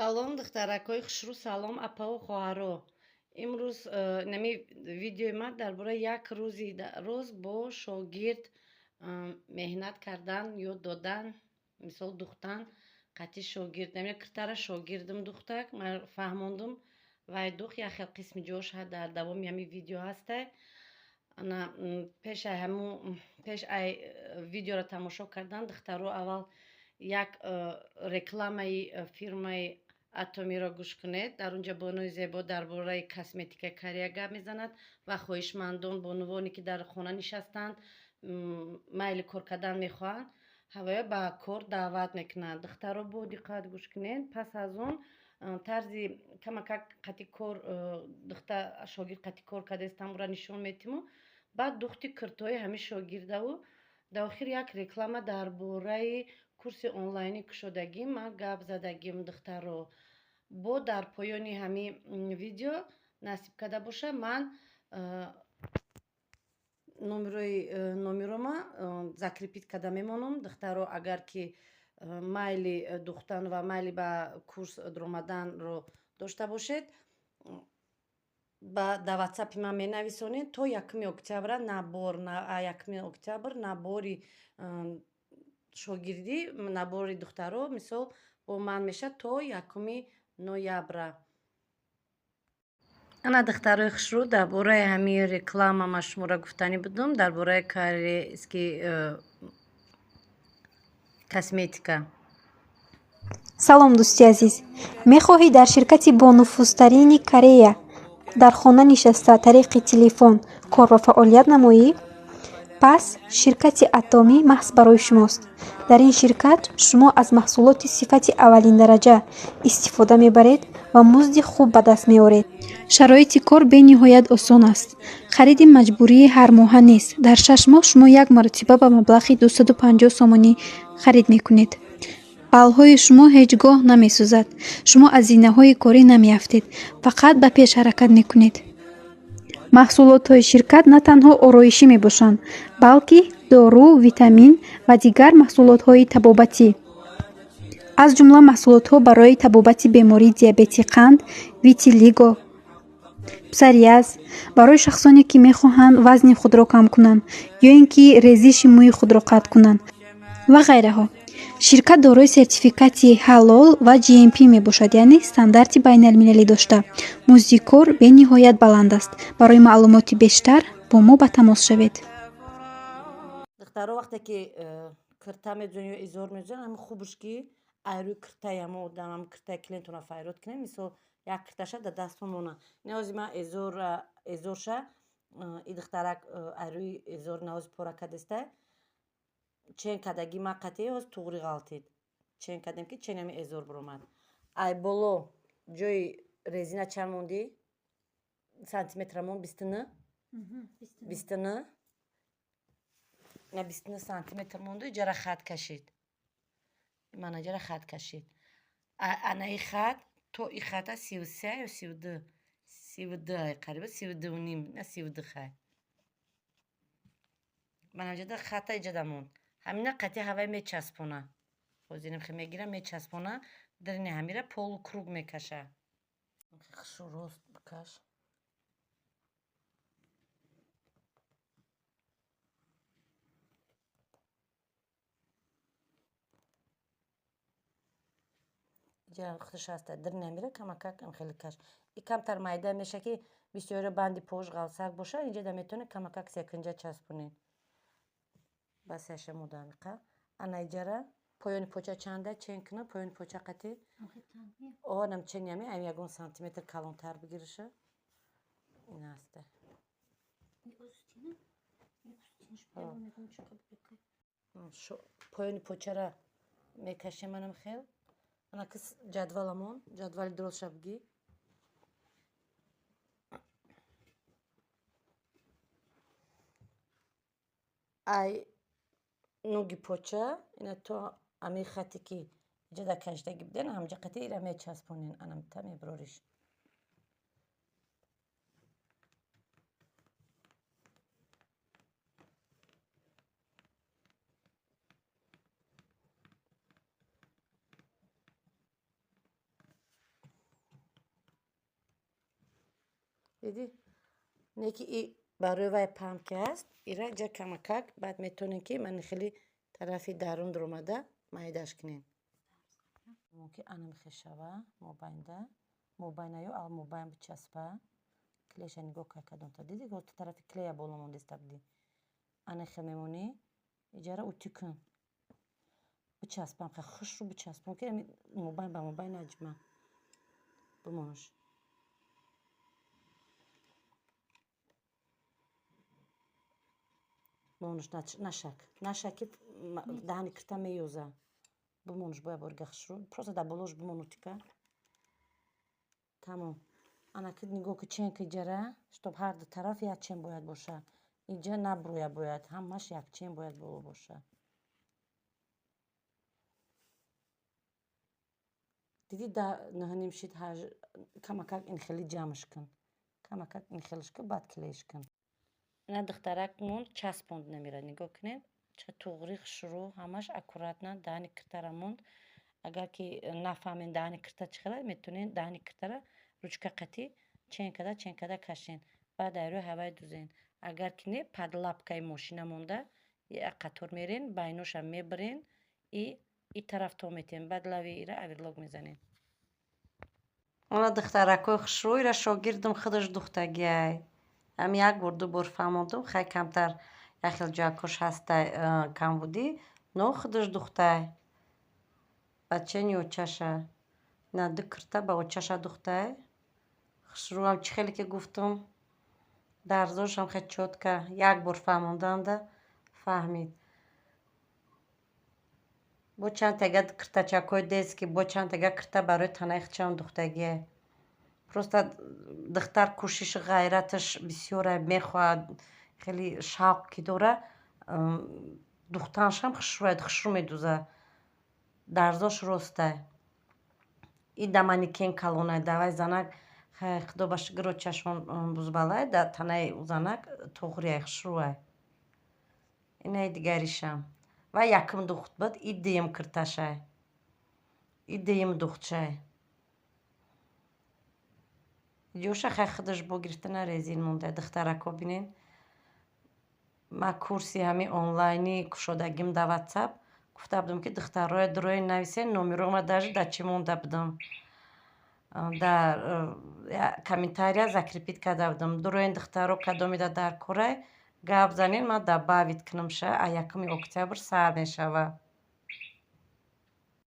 Салом, духтаракҳои хушрӯ, салом, апаву хоҳаро. Имрӯз нами видеои ман дар бораи як рӯз бо шогирд меҳнат кардан, ёд додан, мисол духтан, қатъи шогирд нами киртара шогирдим духтак, ман фаҳмондум вай духт як хел қисми ҷоша дар давоми ҳамин видео ҳастай. Пеш ай видеоро тамошо кардан духтаро аввал як рекламаи фирмаи Атомиро гӯш кунед. Дар онҷа бонои зебо дар бораи косметикаи Корея гап мезанад ва хоҳишмандон бонувоне ки дар хона нишастанд, майли кор кардан мехоҳанд, ҳавоя ба кор даъват мекунанд. Духтаро бо диққат гӯш кунед. Пас аз он тарзи камакак қатъи кор духтар шогирд қатъи кор кардааст тамора нишон метиму. Баъд духти киртои ҳамин шогирдаву дар охир як реклама дар бораи курси онлайни кушодагӣ ман гап задагим духтаро. Бо дар поёни ҳамин видео насиб карда боша ман номерома закрепит карда мемонам. Духтаро агар ки майли духтан ва майли ба курс доромаданро дошта бошед, дар ватсапи ман менависонед. То 1 октябр набори шогирдӣ, набори духтаро мисол бо ман мешад то 1 ноябр. ана духтарои хушрӯ, дар бораи ҳамин реклама ман шуморо гуфтанӣ будам, дар бораи корейский косметика. салом дӯсти азиз, мехоҳӣ дар ширкати бонуфузтарини Корея дар хона нишаста тариқи телефон кор ва фаъолият намоӣ? Пас ширкати Атоми маҳз барои шумост. Дар ин ширкат шумо аз маҳсулоти сифати аввалиндараҷа истифода мебаред ва музди хуб ба даст меоред. Шароити кор бениҳоят осон аст. Хариди маҷбурии ҳармоҳа нест. Дар 6 моҳ шумо як маротиба ба маблағи 250 сомонӣ харид мекунед. балҳои шумо ҳеҷ гоҳ намесӯзад. Шумо аз зинаҳои корӣ намеафтед, фақат ба пеш ҳаракат мекунед. маҳсулотҳои ширкат на танҳо ороишӣ мебошанд, балки дору, витамин ва дигар маҳсулотҳои табобатӣ. аз ҷумла маҳсулотҳо барои табобати бемории диабети қанд, витилиго, псориаз, барои шахсоне ки мехоҳанд вазни худро кам кунанд ё ин ки резиши мӯи худро қатъ кунанд ва ғайраҳо. ширкат дорои сертификати ҳалол ва GMP мебошад, яъне стандарти байналмилалӣ дошта. музди кор бениҳоят баланд аст. барои маълумоти бештар бо мо ба тамос шавед. духтаро вақте ки кирта медзунӣ ё изор медзунӣ, ҳамин хубш ки айрӯи киртаямо дам киртаи клиентона файрод кунем. мисол як кирташа дар дастон мона. Неози ман эзорша и духтарак айрӯи эзор неози пора кардестай. чен кардаги ма қатъи ҳоз туғри ғалтид. Чен кардем ки ченами эзор биромад. Ай боло ҷои резина чанд монди? Сантиметра монд 29? 29? На 29 сантиметр монду иҷара хат кашид. Манаҷара хат кашид. Анаи хат то и хата 33 ё 32? 32 қариба 32.5, на 32 хай. Манаҷада хата иҷада монд. ҳамина қатъи ҳавай мечаспона. ҳозирем хе мегира мечаспона. Дирни ҳамира полукруг мекаша. Рост бикаш. иҷа худаш аста дирни ҳамира камакак хеле каш. И камтар майда меша ки бисёри банди пош ғалсак боша, инҷада метавонед камакак секунҷа часпонед. Бас 8 дақиқа. Ана иҷара поёни поча чанда чен кунам, поёни поча қатъи нам чениями ам 1 сантиметр калонтар бигириша. ин аста. поёни почара мекашем манам хел. ана кис ҷадваламон, ҷадвали дуростша бигӣ. ай нуги поча ина то ами хате ки иҷада каштагӣ биден ҳамҷа қатъи ира мечаспонен. анамта меброриш. دیدی نکی ای برای وای پمکه است ایره جا کمکک بعد میتونین که من خیلی طرفی درون در اومده مایدش کنین ممکن انم خشوه مباینده مباینه یو ал мобайн бичаспа клеша нигоҳ каркадон та диди гол тарафи клея боло мондеста буди ане хел мемонӣ иҷара утӣ кун бичаспам хе хушру бичаспам ки мобайн ба мобайн аҷма бимош бимош нашак ки даҳани кирта меёза бимош боя борга хушру просто дар болош бимон утика тамом ана ки нигоҳ ки чен ки иҷара чтоб ҳар ду тараф якчен бояд боша иҷа набурӯя бояд ҳамаш якчен бояд боло боша диди дар нимшид камакак ин хели ҷамъш кун камакак ин хелш кун баъд клеиш кун ина духтарак монд часпонд намера нигоҳ кунед ча туғри хушрӯ ҳамаш аккуратна даҳани киртара монд агар ки нафаҳмед даҳани кирта чӣ хеле метавонед даҳани киртара ручка қатӣ чен када кашен баъд айро ҳавай дузен агар ки не пад лапкаи мошина монда як қатор мерен байношам мебирен и тараф то метем баъд лави ира оверлок мезанем ана духтаракои хушрӯ ира шогирдам худаш духтагиай ҳам як бор ду бор фаҳмондам хай камтар яхел ҷоякош ҳастай камбудӣ но худаш духтай ба чени очаша на ду кирта ба очаша духтай хушрӯам чӣ хеле ки гуфтам дарзошам хе чотка як бор фаҳмонданда фаҳмид бо чанд тага киртачакҳои детски бо чанд тага кирта барои танаи хичам духтагиай просто духтар кӯшиши ғайраташ бисёра мехоҳад хеле шавқ ки дора духтанашам хушрӯ медуза дарзош ростай и да манекен калонай давай занак хай худо ба шукр очашон бузбалай да танаи занак туғриай хушрӯай инаи дигаришам ва якум духт буд и дуюм кирташай и дуюм духтшай ҷоша хай худаш бо гирифтана резин мондай духтарако бинен ма курси ҳами онлайни кушодагим да ватсап гуфта будам ки духтароя дурои нависен номерома даже да чӣ монда будам дар комментария закрепит карда будам дуроин духтаро кадомида дар корай гап занен ма да баъвид кунамша а 1 октябр сар мешава